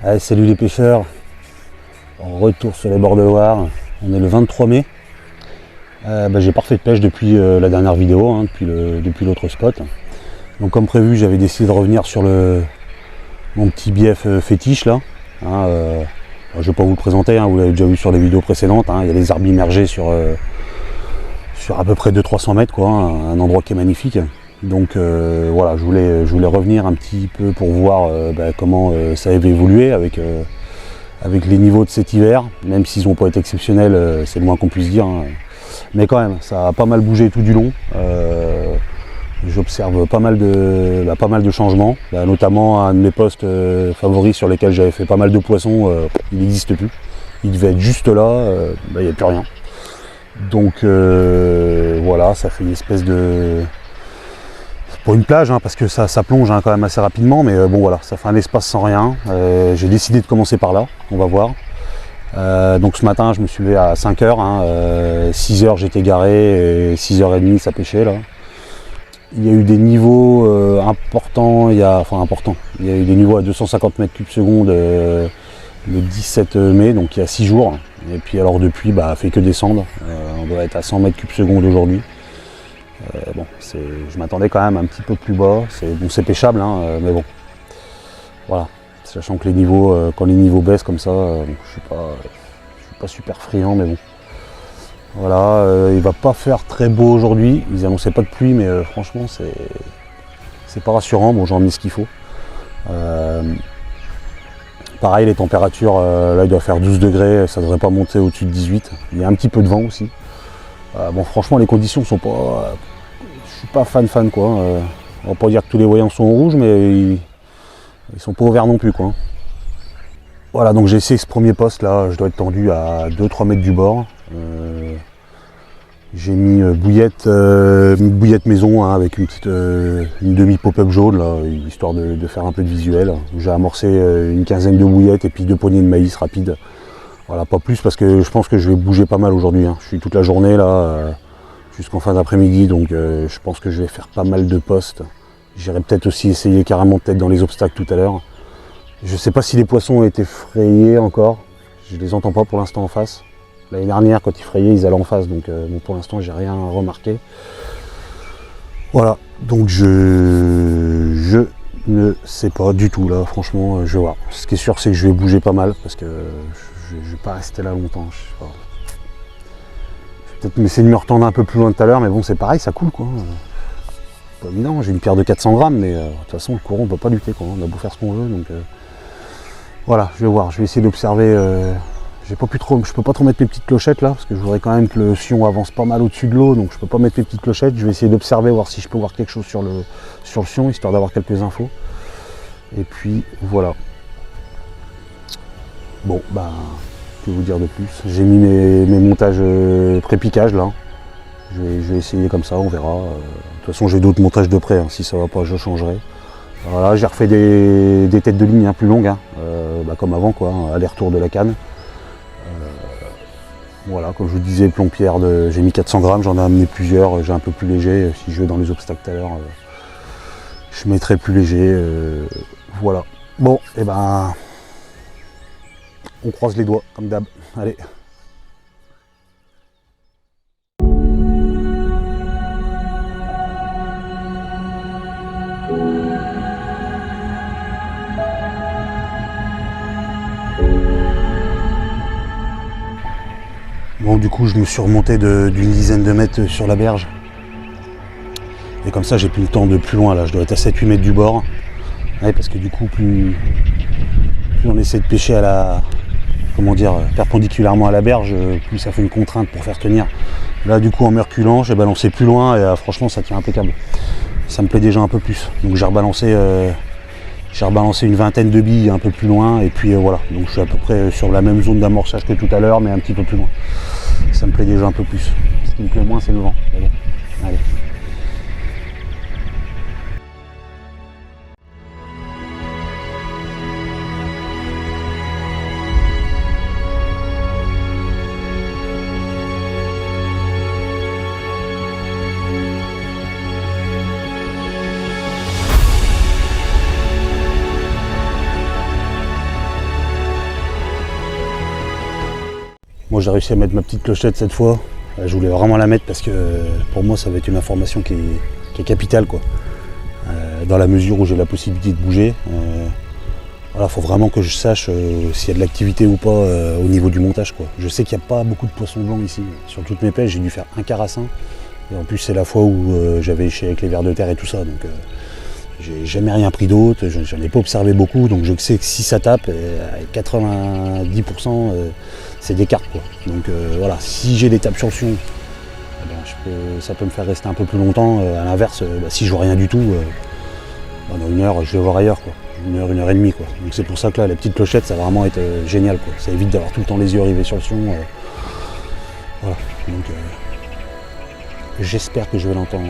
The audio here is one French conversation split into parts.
Allez, salut les pêcheurs, retour sur les bords de Loire, on est le 23 mai. J'ai pas refait de pêche depuis la dernière vidéo, hein, depuis l'autre spot. Donc comme prévu, j'avais décidé de revenir sur mon petit bief fétiche là. Je vais pas vous le présenter, hein, vous l'avez déjà vu sur les vidéos précédentes, hein, il y a des arbres immergés sur à peu près 200-300 mètres, quoi, hein, un endroit qui est magnifique. Donc voilà, je voulais revenir un petit peu pour voir comment ça avait évolué avec les niveaux de cet hiver, même s'ils n'ont pas été exceptionnels, c'est le moins qu'on puisse dire, hein. Mais quand même, ça a pas mal bougé tout du long. J'observe pas mal de changements, notamment un de mes posts favoris sur lesquels j'avais fait pas mal de poissons, il n'existe plus. Il devait être juste là, il n'y a plus rien. Donc voilà, ça fait une espèce de... Pour une plage, hein, parce que ça plonge quand même assez rapidement, mais bon voilà, ça fait un espace sans rien. J'ai décidé de commencer par là, on va voir. Donc ce matin, je me suis levé à 5h, 6h j'étais garé, et 6h30 ça pêchait là. Il y a eu des niveaux importants, il y a eu des niveaux à 250 mètres cubes secondes le 17 mai, donc il y a 6 jours. Et puis alors depuis, fait que descendre. On doit être à 100 mètres cubes secondes aujourd'hui. Je m'attendais quand même un petit peu plus bas. C'est pêchable, hein, mais bon. Voilà. Sachant que les niveaux, quand les niveaux baissent comme ça, je suis pas super friand, mais bon. Voilà, il va pas faire très beau aujourd'hui. Ils annonçaient pas de pluie, mais franchement, c'est pas rassurant. Bon, j'en ai mis ce qu'il faut. Pareil, les températures, là, il doit faire 12 degrés, ça devrait pas monter au-dessus de 18. Il y a un petit peu de vent aussi. Franchement, les conditions sont pas... je suis pas fan, quoi. On va pas dire que tous les voyants sont au rouge, mais ils sont pas au vert non plus, quoi. Voilà, donc j'ai essayé ce premier poste là, je dois être tendu à 2-3 mètres du bord. J'ai mis une bouillette maison, hein, avec une demi pop-up jaune là, histoire de faire un peu de visuel. J'ai amorcé une quinzaine de bouillettes et puis 2 poignées de maïs rapides. Voilà, pas plus parce que je pense que je vais bouger pas mal aujourd'hui, hein. Je suis toute la journée là, jusqu'en fin d'après-midi, donc je pense que je vais faire pas mal de postes. J'irai peut-être aussi essayer carrément dans les obstacles tout à l'heure. Je sais pas si les poissons ont été frayés encore, je les entends pas pour l'instant en face. L'année dernière, quand ils frayaient, ils allaient en face, donc pour l'instant, j'ai rien remarqué. Voilà, donc je ne sais pas du tout là, franchement, je vais voir. Ce qui est sûr, c'est que je vais bouger pas mal, parce que je vais pas rester là longtemps. Je sais pas. Je vais peut-être essayer de me retendre un peu plus loin tout à l'heure, mais bon, c'est pareil, ça coule, quoi. Pas évident, j'ai une pierre de 400 grammes, mais de toute façon, le courant, on peut pas lutter, quoi. On a beau faire ce qu'on veut, donc voilà, je vais voir, je vais essayer d'observer. Je peux pas trop mettre mes petites clochettes là, parce que je voudrais quand même que le sion avance pas mal au-dessus de l'eau, donc je peux pas mettre mes petites clochettes. Je vais essayer d'observer, voir si je peux voir quelque chose sur le sion, histoire d'avoir quelques infos. Et puis voilà. Bon, que vous dire de plus. J'ai mis mes montages pré-piquage là. Je vais essayer comme ça, on verra. De toute façon, j'ai d'autres montages de près, hein. Si ça va pas, je changerai. Voilà, j'ai refait des têtes de ligne, hein, plus longues, hein. Comme avant, quoi, hein, aller-retour de la canne. Voilà, comme je vous disais, plomb-pierre, j'ai mis 400 grammes, j'en ai amené plusieurs, j'ai un peu plus léger. Si je vais dans les obstacles tout à l'heure, je mettrai plus léger. Voilà. Bon, on croise les doigts, comme d'hab. Allez. Bon, du coup, je me suis remonté d'une dizaine de mètres sur la berge. Et comme ça, j'ai plus le temps de plus loin, là. Je dois être à 7-8 mètres du bord. Ouais, parce que du coup, plus on essaie de pêcher perpendiculairement à la berge, plus ça fait une contrainte pour faire tenir. Là, du coup, en me reculant, j'ai balancé plus loin et franchement, ça tient impeccable. Ça me plaît déjà un peu plus. Donc, j'ai rebalancé une vingtaine de billes un peu plus loin, et puis voilà. Donc, je suis à peu près sur la même zone d'amorçage que tout à l'heure, mais un petit peu plus loin. Ça me plaît déjà un peu plus. Ce qui me plaît moins, c'est le vent. Mais bon, allez. Moi j'ai réussi à mettre ma petite clochette cette fois. Je voulais vraiment la mettre parce que pour moi ça va être une information qui est capitale quoi. Dans la mesure où j'ai la possibilité de bouger. Voilà, faut vraiment que je sache s'il y a de l'activité ou pas au niveau du montage quoi. Je sais qu'il n'y a pas beaucoup de poissons blancs ici. Sur toutes mes pêches, j'ai dû faire un carassin. Et en plus c'est la fois où j'avais éché avec les vers de terre et tout ça. Donc j'ai jamais rien pris d'autre, j'en ai pas observé beaucoup, donc je sais que si ça tape, à 90% c'est des carpes quoi. Donc voilà, si j'ai des tapes sur le fion, ça peut me faire rester un peu plus longtemps. À l'inverse, si je vois rien du tout, pendant une heure je vais voir ailleurs quoi. Une heure et demie quoi. Donc c'est pour ça que là la petite clochette ça va vraiment être génial quoi. Ça évite d'avoir tout le temps les yeux rivés sur le fion. Voilà. Donc j'espère que je vais l'entendre.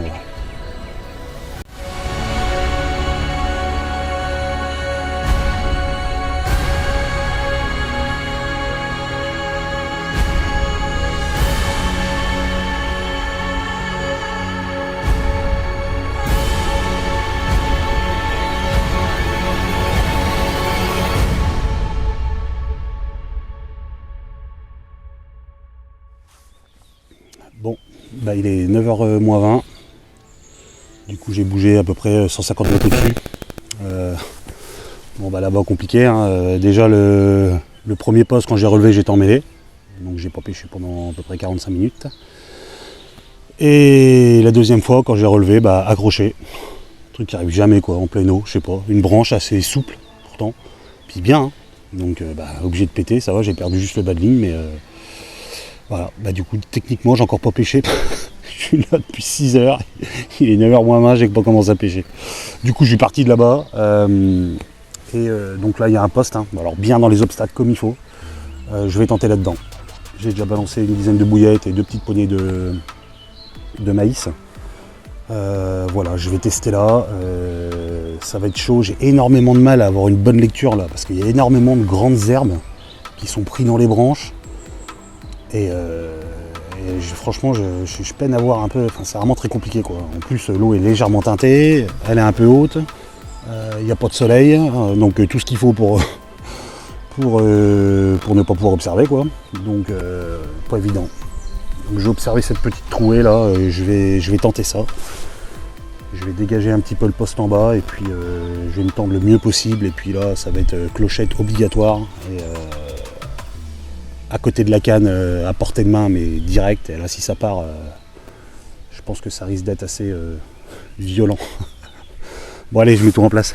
Bon, il est 9h moins 20. Du coup j'ai bougé à peu près 150 mètres au-dessus. Là-bas compliqué. Hein. Déjà le premier poste quand j'ai relevé j'étais en mêlée. Donc j'ai pas pêché pendant à peu près 45 minutes. Et la deuxième fois quand j'ai relevé, accroché. Un truc qui arrive jamais quoi, en pleine eau, je sais pas. Une branche assez souple pourtant. Puis bien. Hein. Donc obligé de péter, ça va, j'ai perdu juste le bas de ligne, mais voilà, du coup techniquement j'ai encore pas pêché. Je suis là depuis 6 heures, il est 9h moins 20, j'ai pas commencé à pêcher. Du coup je suis parti de là-bas. Donc là il y a un poste, hein. Alors bien dans les obstacles comme il faut. Je vais tenter là-dedans. J'ai déjà balancé une dizaine de bouillettes et 2 petites poignées de maïs. Voilà, je vais tester là. Ça va être chaud, j'ai énormément de mal à avoir une bonne lecture là, parce qu'il y a énormément de grandes herbes qui sont prises dans les branches. Franchement, je peine à voir un peu, c'est vraiment très compliqué quoi. En plus, l'eau est légèrement teintée, elle est un peu haute, il n'y a pas de soleil, donc tout ce qu'il faut pour ne pas pouvoir observer quoi. Donc, pas évident. Donc, j'ai observé cette petite trouée là, et je vais tenter ça. Je vais dégager un petit peu le poste en bas et puis je vais me tendre le mieux possible. Et puis là, ça va être clochette obligatoire. Et, à côté de la canne, à portée de main, mais direct. Et là, si ça part, je pense que ça risque d'être assez violent. Bon, allez, je mets tout en place.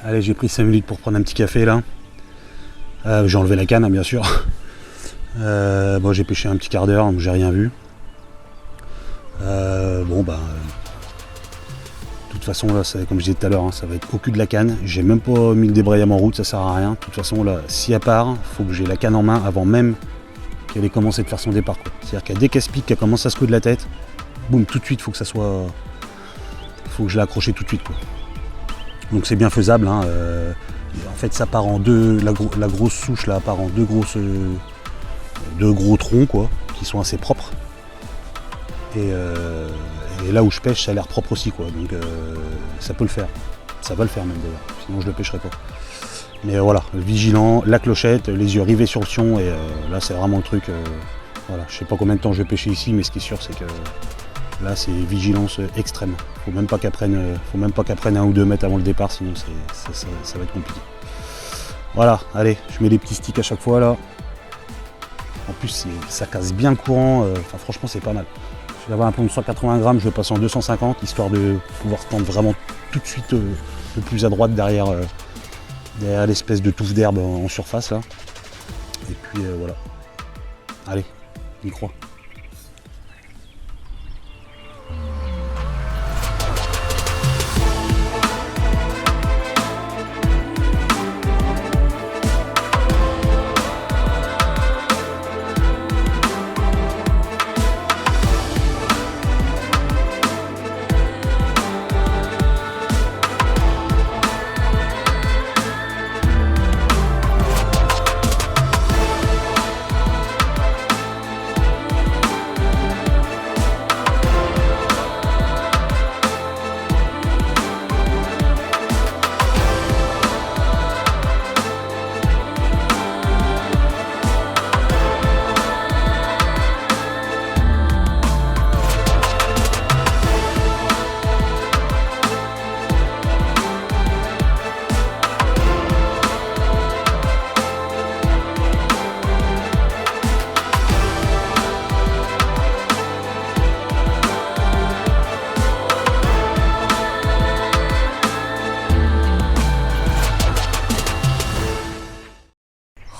Allez, j'ai pris 5 minutes pour prendre un petit café là. J'ai enlevé la canne, hein, bien sûr. J'ai pêché un petit quart d'heure, donc j'ai rien vu. De toute façon, là, comme je disais tout à l'heure, hein, ça va être au cul de la canne. J'ai même pas mis le débrayage en route, ça sert à rien. De toute façon, là, si elle part, il faut que j'ai la canne en main avant même qu'elle ait commencé de faire son départ. C'est-à-dire qu'à dès qu'elle se pique, qu'elle commence à se couper de la tête, boum, tout de suite, il faut que ça soit. Faut que je l'ai accroché tout de suite. Quoi. Donc c'est bien faisable. Hein, en fait, ça part en deux. La grosse souche là part en deux gros troncs quoi, qui sont assez propres. Et là où je pêche, ça a l'air propre aussi quoi. Donc ça peut le faire. Ça va le faire même d'ailleurs. Sinon je le pêcherai pas. Mais voilà, vigilant, la clochette, les yeux rivés sur le fion et là c'est vraiment le truc. Voilà, je sais pas combien de temps je vais pêcher ici, mais ce qui est sûr c'est que là c'est vigilance extrême. Faut même pas qu'elle prenne 1 ou 2 mètres avant le départ, sinon ça va être compliqué. Voilà, allez, je mets les petits sticks à chaque fois là. En plus, ça casse bien le courant. Enfin, franchement, c'est pas mal. Je vais avoir un plomb de 180 grammes, je vais passer en 250, histoire de pouvoir tendre vraiment tout de suite le plus à droite derrière l'espèce de touffe d'herbe en surface là. Et puis voilà. Allez, on y croit.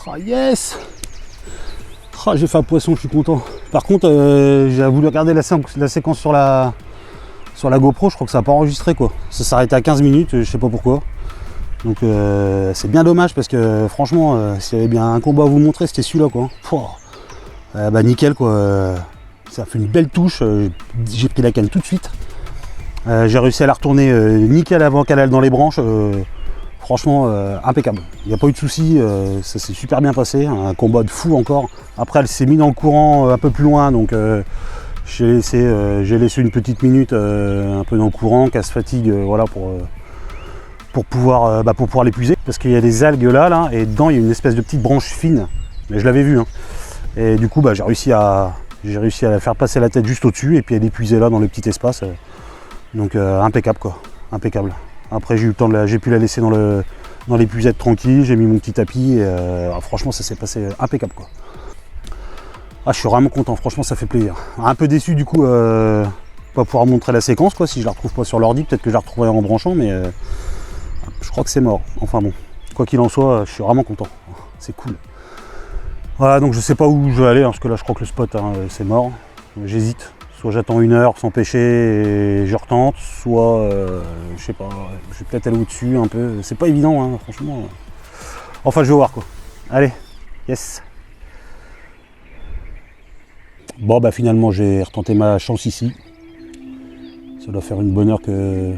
Oh yes! Oh, j'ai fait un poisson, je suis content. Par contre, j'ai voulu regarder la séquence sur la GoPro, je crois que ça n'a pas enregistré quoi. Ça s'arrêtait à 15 minutes, je sais pas pourquoi. Donc c'est bien dommage parce que franchement, s'il y avait bien un combat à vous montrer, c'était celui-là quoi. Bah nickel quoi. Ça fait une belle touche. J'ai pris la canne tout de suite. J'ai réussi à la retourner nickel avant qu'elle aille dans les branches. Franchement, impeccable. Il n'y a pas eu de souci, ça s'est super bien passé. Un combat de fou encore. Après, elle s'est mise dans le courant un peu plus loin, donc j'ai laissé une petite minute un peu dans le courant, qu'elle se fatigue, voilà, pour pouvoir l'épuiser. Parce qu'il y a des algues là, et dedans il y a une espèce de petite branche fine. Mais je l'avais vu. Hein. Et du coup, j'ai réussi à la faire passer la tête juste au-dessus et puis à l'épuiser là dans le petit espace. Donc impeccable quoi, impeccable. Après j'ai pu la laisser dans l'épuisette tranquille, j'ai mis mon petit tapis et franchement ça s'est passé impeccable quoi. Ah, je suis vraiment content, franchement ça fait plaisir. Un peu déçu du coup pas pouvoir montrer la séquence quoi, si je la retrouve pas sur l'ordi, peut-être que je la retrouverai en branchant, mais je crois que c'est mort. Enfin bon, quoi qu'il en soit, je suis vraiment content, c'est cool. Voilà, donc je sais pas où je vais aller, hein, parce que là je crois que le spot c'est mort, j'hésite. Soit j'attends 1 heure sans pêcher et je retente, soit je sais pas, je vais peut-être aller au-dessus un peu. C'est pas évident, hein, franchement. Enfin, je vais voir quoi. Allez, yes. Bon, bah finalement, j'ai retenté ma chance ici. Ça doit faire une bonne heure que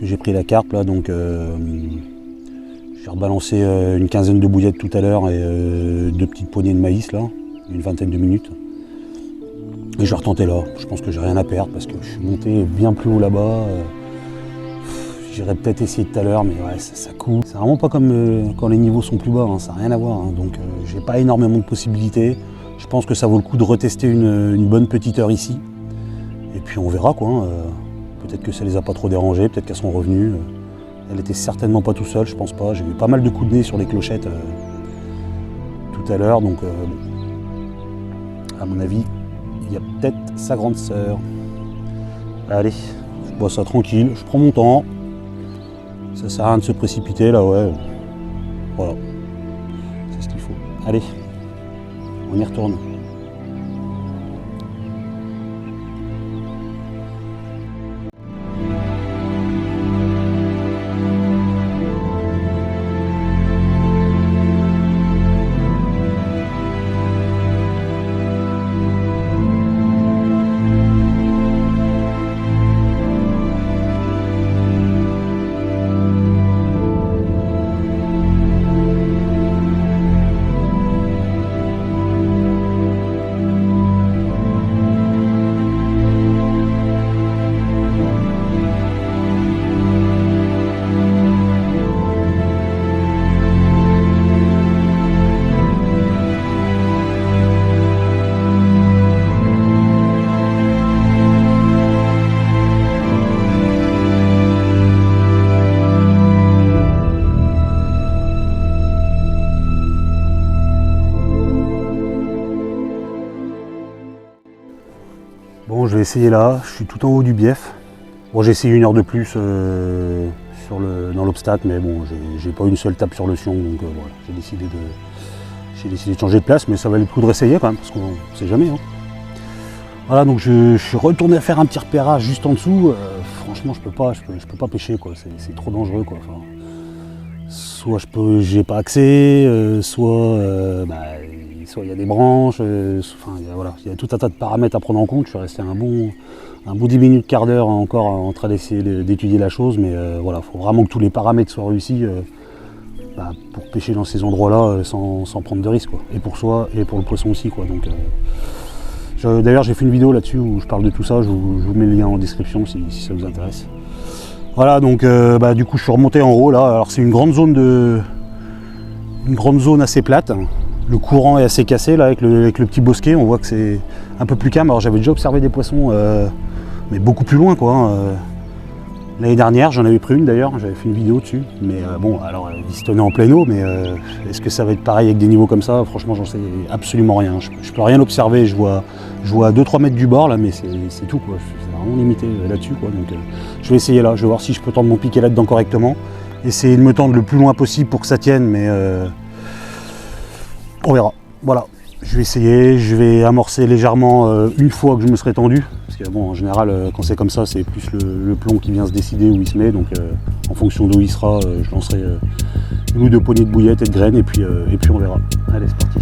j'ai pris la carpe là, donc j'ai rebalancé une quinzaine de bouillettes tout à l'heure et 2 petites poignées de maïs là, une vingtaine de minutes. Et je vais retenter là, je pense que j'ai rien à perdre parce que je suis monté bien plus haut là-bas. J'irais peut-être essayer tout à l'heure, mais ouais, ça coule. C'est vraiment pas comme quand les niveaux sont plus bas, hein, ça n'a rien à voir. Hein, donc j'ai pas énormément de possibilités. Je pense que ça vaut le coup de retester une bonne petite heure ici. Et puis on verra quoi. Hein, peut-être que ça les a pas trop dérangés, peut-être qu'elles sont revenues. Elle était certainement pas tout seule, je pense pas. J'ai eu pas mal de coups de nez sur les clochettes tout à l'heure, donc à mon avis, il y a peut-être sa grande sœur. Allez, je bois ça tranquille, je prends mon temps. Ça sert à rien de se précipiter là, ouais. Voilà, c'est ce qu'il faut. Allez, on y retourne. vais essayer là, je suis tout en haut du bief. Bon, j'ai essayé 1 heure de plus dans l'obstacle, mais bon, j'ai pas une seule tape sur le sion, donc voilà, j'ai décidé de changer de place, mais ça valait le coup de réessayer quand même, parce qu'on sait jamais. Hein. Voilà, donc je suis retourné à faire un petit repérage juste en dessous. Franchement, je peux pas pêcher, quoi. C'est trop dangereux, quoi. Enfin, soit j'ai pas accès, soit il y a des branches. Voilà, il y a tout un tas de paramètres à prendre en compte. Je suis resté un bon 10 minutes, quart d'heure encore en train d'essayer d'étudier la chose, mais voilà, il faut vraiment que tous les paramètres soient réussis pour pêcher dans ces endroits-là sans prendre de risques, quoi. Et pour soi et pour le poisson aussi, quoi. Donc, d'ailleurs, j'ai fait une vidéo là-dessus où je parle de tout ça. Je vous mets le lien en description si ça vous intéresse. Voilà, donc du coup, je suis remonté en haut là. Alors, c'est une grande zone assez plate. Le courant est assez cassé là avec le petit bosquet. On voit que c'est un peu plus calme. Alors, j'avais déjà observé des poissons, mais beaucoup plus loin, quoi. L'année dernière, j'en avais pris une d'ailleurs, j'avais fait une vidéo dessus, mais bon, alors il se tenait en pleine eau, mais est-ce que ça va être pareil avec des niveaux comme ça? Franchement, j'en sais absolument rien. Je peux rien observer, je vois à 2-3 mètres du bord là, mais c'est tout, quoi. C'est vraiment limité là-dessus, quoi. Donc je vais essayer là, je vais voir si je peux tendre mon piquet là-dedans correctement, essayer de me tendre le plus loin possible pour que ça tienne, mais on verra. Voilà. Je vais essayer, je vais amorcer légèrement une fois que je me serai tendu. Parce que bon, en général, quand c'est comme ça, c'est plus le plomb qui vient se décider où il se met. Donc en fonction d'où il sera, je lancerai une ou deux poignées de bouillettes et de graines et puis on verra. Allez, c'est parti.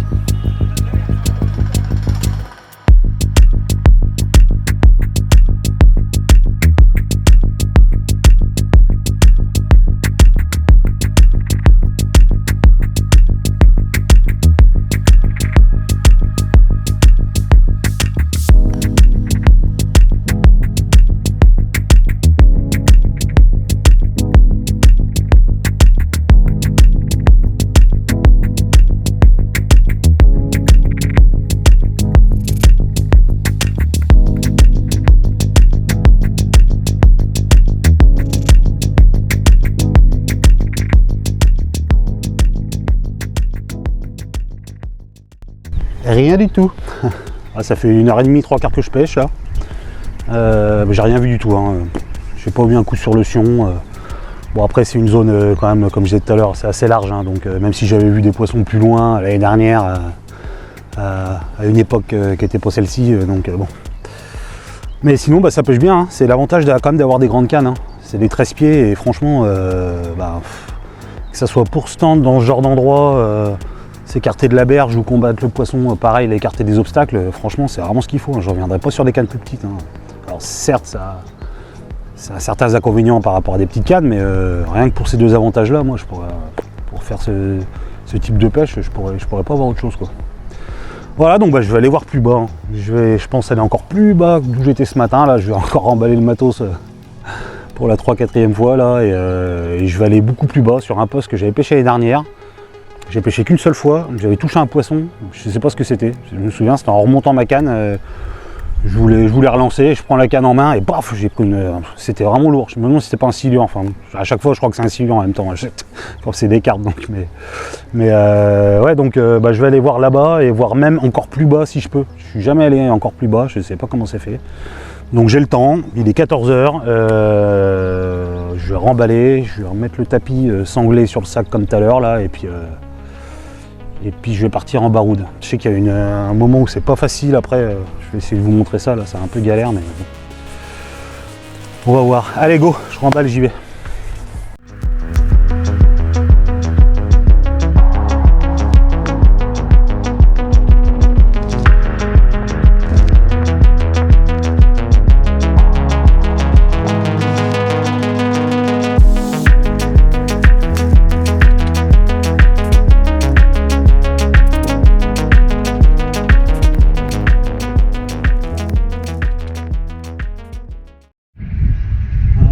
Rien du tout. Ça fait 1h30, 3 quarts que je pêche là. J'ai rien vu du tout. Hein. J'ai pas eu un coup sur le sion. Bon, après c'est une zone quand même, comme je disais tout à l'heure, c'est assez large. Hein. Donc même si j'avais vu des poissons plus loin l'année dernière, à une époque qui n'était pas celle-ci, donc bon. Mais sinon ça pêche bien. Hein. C'est l'avantage quand même d'avoir des grandes cannes. Hein. C'est des 13 pieds et franchement, que ça soit pour stand dans ce genre d'endroit. S'écarter de la berge ou combattre le poisson, pareil, l'écarter des obstacles, franchement c'est vraiment ce qu'il faut, hein. Je ne reviendrai pas sur des cannes plus petites. Hein. Alors certes, ça a certains inconvénients par rapport à des petites cannes, mais rien que pour ces deux avantages-là, moi pour faire ce type de pêche, je pourrais pas avoir autre chose, quoi. Voilà, donc je vais aller voir plus bas. Hein. Je pense aller encore plus bas d'où j'étais ce matin. Là, je vais encore remballer le matos pour la 3-4e fois là, et je vais aller beaucoup plus bas sur un poste que j'avais pêché l'année dernière. J'ai pêché qu'une seule fois, j'avais touché un poisson, je ne sais pas ce que c'était, je me souviens, c'était en remontant ma canne, je voulais relancer, je prends la canne en main et paf, j'ai pris c'était vraiment lourd, je me demande si c'était pas un silure, enfin à chaque fois je crois que c'est un silure en même temps, quand c'est des cartes donc, ouais, donc je vais aller voir là-bas et voir même encore plus bas si je peux, je suis jamais allé encore plus bas, je ne sais pas comment c'est fait. Donc j'ai le temps, il est 14h, je vais remballer, je vais remettre le tapis sanglé sur le sac comme tout à l'heure là, et puis je vais partir en baroude. Je sais qu'il y a un moment où c'est pas facile, après je vais essayer de vous montrer ça, là c'est un peu galère, mais bon. On va voir. Allez go, je remballe, j'y vais.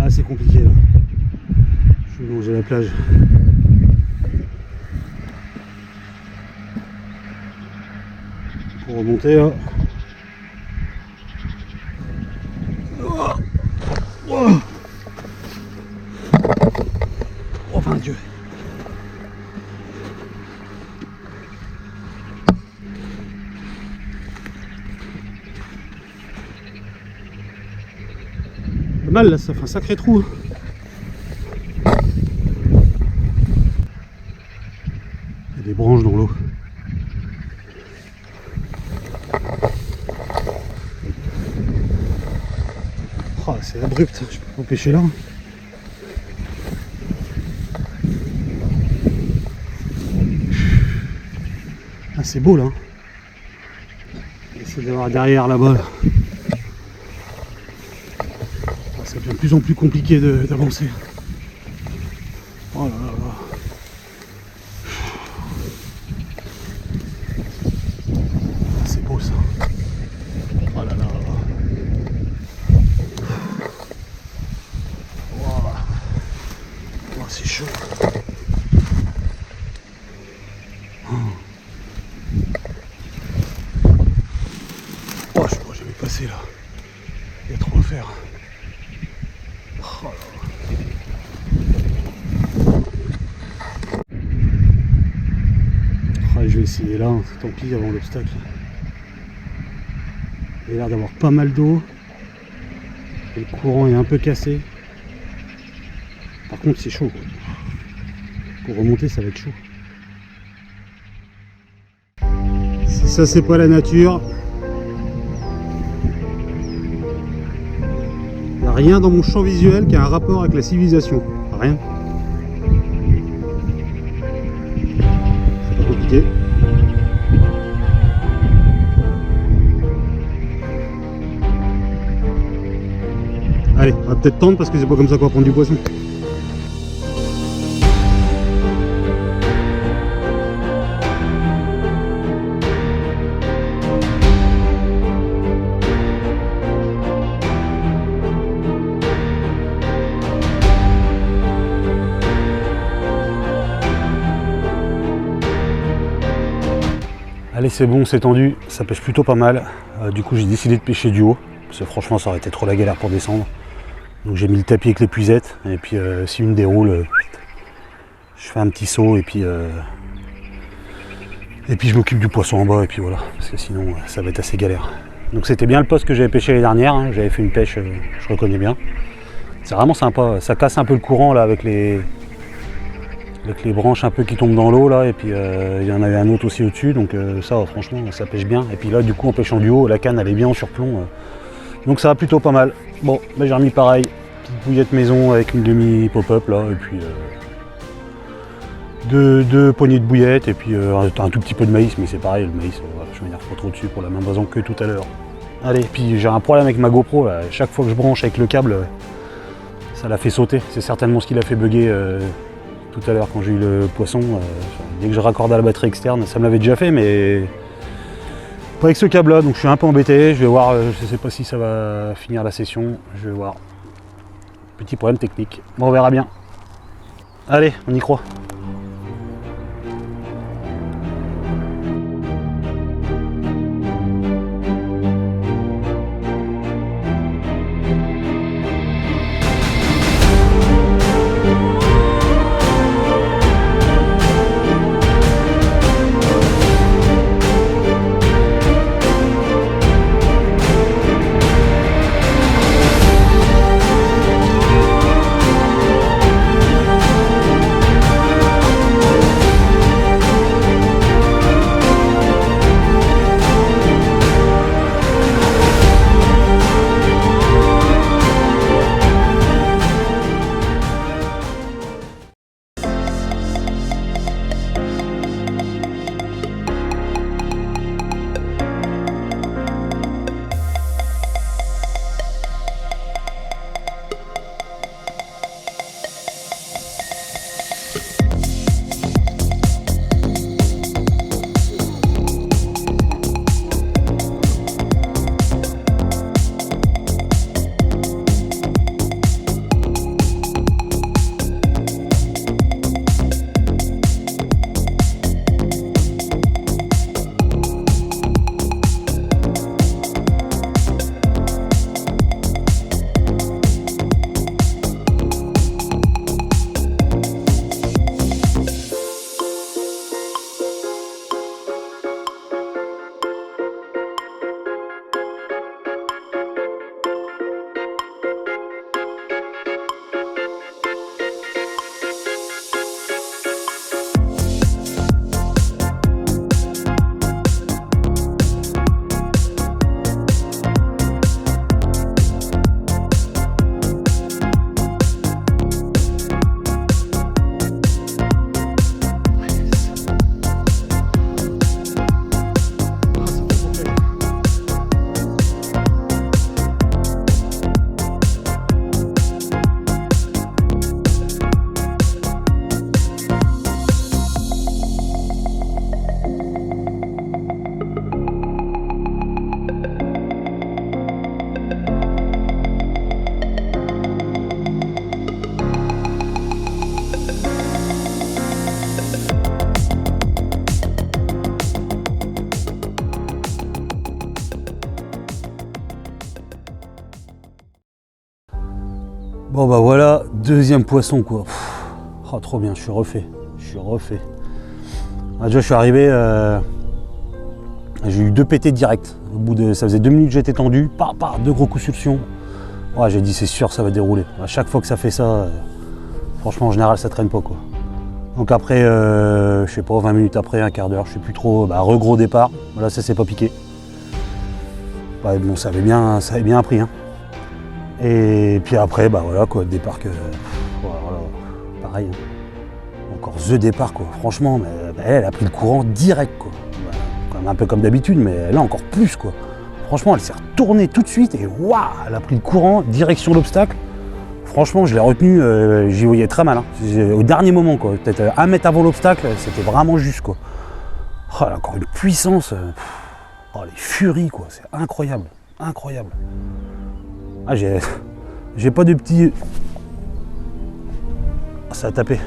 C'est compliqué là. Je vais longer la plage. Pour remonter là. Oh mon Dieu. mal là, ça fait un sacré trou. Il y a des branches dans l'eau. Oh, c'est abrupt, je peux pas pêcher là. Ah, c'est beau là. J'essaie d'avoir derrière là-bas. Là. Ça devient de plus en plus compliqué d'avancer. Oh là là là. C'est beau ça. Oh là là. Wow. Oh, c'est chaud. Oh, je pourrais jamais passer là. Il y a trop à faire. Oh là là. Oh, je vais essayer là, tant pis avant l'obstacle. Il a l'air d'avoir pas mal d'eau. Le courant est un peu cassé. Par contre c'est chaud. Pour remonter ça va être chaud. Si ça c'est pas la nature. Il n'y a rien dans mon champ visuel qui a un rapport avec la civilisation. Rien. C'est pas compliqué. Allez, on va peut-être tendre parce que c'est pas comme ça qu'on va prendre du poisson. Allez, c'est bon, c'est tendu, ça pêche plutôt pas mal. Du coup, j'ai décidé de pêcher du haut, parce que franchement, ça aurait été trop la galère pour descendre. Donc j'ai mis le tapis avec l'épuisette, et puis si une déroule, je fais un petit saut, et puis je m'occupe du poisson en bas, et puis voilà, parce que sinon, ça va être assez galère. Donc c'était bien le poste que j'avais pêché l'année dernière, hein. J'avais fait une pêche, je reconnais bien. C'est vraiment sympa, ça casse un peu le courant là avec les branches un peu qui tombent dans l'eau là, et puis il y en avait un autre aussi au-dessus, donc ça franchement ça pêche bien. Et puis là du coup en pêchant du haut, la canne elle est bien en surplomb, donc ça va plutôt pas mal. Bon, bah, j'ai remis pareil, petite bouillette maison avec une demi pop-up là, et puis deux poignées de bouillette, et puis un tout petit peu de maïs, mais c'est pareil, le maïs, voilà, je m'énerve pas trop dessus pour la même raison que tout à l'heure. Allez, puis j'ai un problème avec ma GoPro là, chaque fois que je branche avec le câble, ça l'a fait sauter, c'est certainement ce qui l'a fait bugger tout à l'heure quand j'ai eu le poisson. Dès que je raccorde à la batterie externe, ça me l'avait déjà fait, mais pas avec ce câble là, donc je suis un peu embêté. Je vais voir, je sais pas si ça va finir la session, je vais voir. Petit problème technique, bon on verra bien. Allez, on y croit. Bon bah voilà, deuxième poisson quoi. Oh trop bien, je suis refait. Ah, déjà je suis arrivé, j'ai eu 2 pétés direct. Au bout de, ça faisait 2 minutes que j'étais tendu, 2 gros coups sur le fion. Ouais, j'ai dit c'est sûr ça va dérouler. À chaque fois que ça fait ça, franchement en général ça traîne pas quoi. Donc après, je sais pas, 20 minutes après, un quart d'heure, je sais plus trop, regros départ. Là ça s'est pas piqué. Ouais, bon ça avait bien appris hein. Et puis après voilà quoi, départ que. Voilà, pareil. Hein. Encore the départ quoi, franchement, mais, elle a pris le courant direct quoi. Quand même un peu comme d'habitude, mais là encore plus quoi. Franchement elle s'est retournée tout de suite et waouh, elle a pris le courant, direction l'obstacle. Franchement je l'ai retenue, j'y voyais très mal. Hein. Au dernier moment quoi, peut-être 1 mètre avant l'obstacle, c'était vraiment juste quoi. Oh, elle a encore une puissance, oh, les furies quoi, c'est incroyable, incroyable. Ah j'ai pas de petits. Ah, ça a tapé.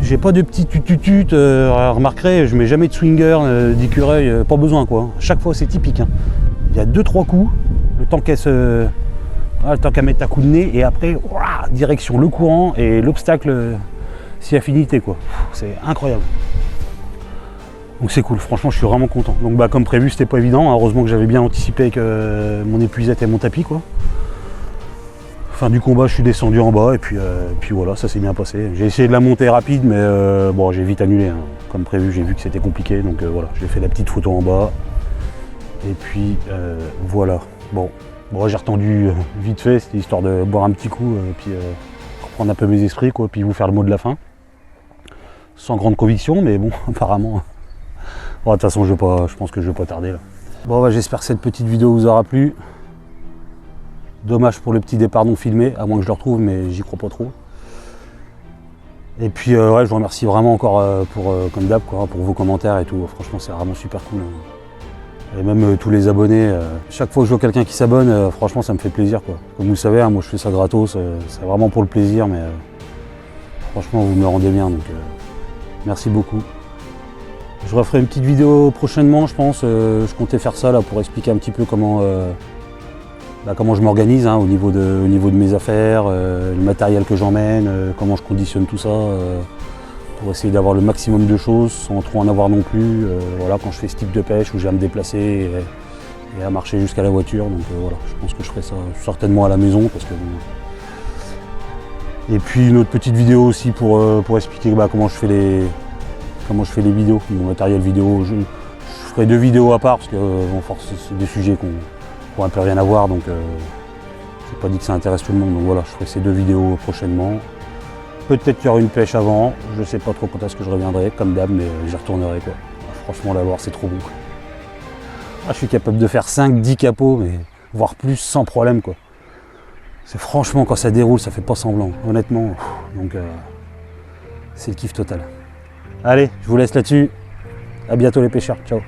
J'ai pas de petits tututut, remarquerez, je mets jamais de swinger, d'écureuil, pas besoin quoi. Chaque fois c'est typique. Hein. Il y a 2-3 coups, le temps qu'elle mette un coup de nez et après, ouah, direction le courant et l'obstacle, si affinité quoi. C'est incroyable. Donc c'est cool, franchement je suis vraiment content. Donc comme prévu c'était pas évident, heureusement que j'avais bien anticipé avec mon épuisette et mon tapis quoi. Fin du combat je suis descendu en bas et puis voilà, ça s'est bien passé. J'ai essayé de la monter rapide mais bon j'ai vite annulé. Hein. Comme prévu j'ai vu que c'était compliqué donc voilà, j'ai fait la petite photo en bas. Et puis voilà. Bon j'ai retendu vite fait, c'était histoire de boire un petit coup puis reprendre un peu mes esprits quoi, puis vous faire le mot de la fin. Sans grande conviction mais bon apparemment. Bon, de toute façon je pense que je vais pas tarder là. Bon j'espère que cette petite vidéo vous aura plu. Dommage pour le petit départ non filmé, à moins que je le retrouve, mais j'y crois pas trop. Et puis ouais, je vous remercie vraiment encore comme d'hab pour vos commentaires et tout. Franchement c'est vraiment super cool. Hein. Et même tous les abonnés, chaque fois que je vois quelqu'un qui s'abonne, franchement ça me fait plaisir quoi. Comme vous le savez, hein, moi je fais ça gratos, c'est vraiment pour le plaisir, mais franchement vous me rendez bien, donc merci beaucoup. Je referai une petite vidéo prochainement, je pense. Je comptais faire ça là pour expliquer un petit peu comment je m'organise hein, au niveau de mes affaires, le matériel que j'emmène, comment je conditionne tout ça, pour essayer d'avoir le maximum de choses sans trop en avoir non plus. Voilà, quand je fais ce type de pêche où j'ai à me déplacer et à marcher jusqu'à la voiture. Donc voilà, je pense que je ferai ça certainement à la maison parce que bon. Et puis une autre petite vidéo aussi pour expliquer comment je fais les vidéos, mon matériel vidéo. Je ferai 2 vidéos à part parce que bon, c'est des sujets qui n'ont un peu rien à voir, donc c'est pas dit que ça intéresse tout le monde. Donc voilà, je ferai ces 2 vidéos prochainement. Peut-être qu'il y aura une pêche avant, je sais pas trop quand est-ce que je reviendrai, comme d'hab, mais j'y retournerai quoi. Franchement la Loire c'est trop bon. Je suis capable de faire 5-10 capots, mais voire plus sans problème quoi. C'est franchement quand ça déroule, ça fait pas semblant, honnêtement. Donc c'est le kiff total. Allez, je vous laisse là-dessus. À bientôt les pêcheurs, ciao.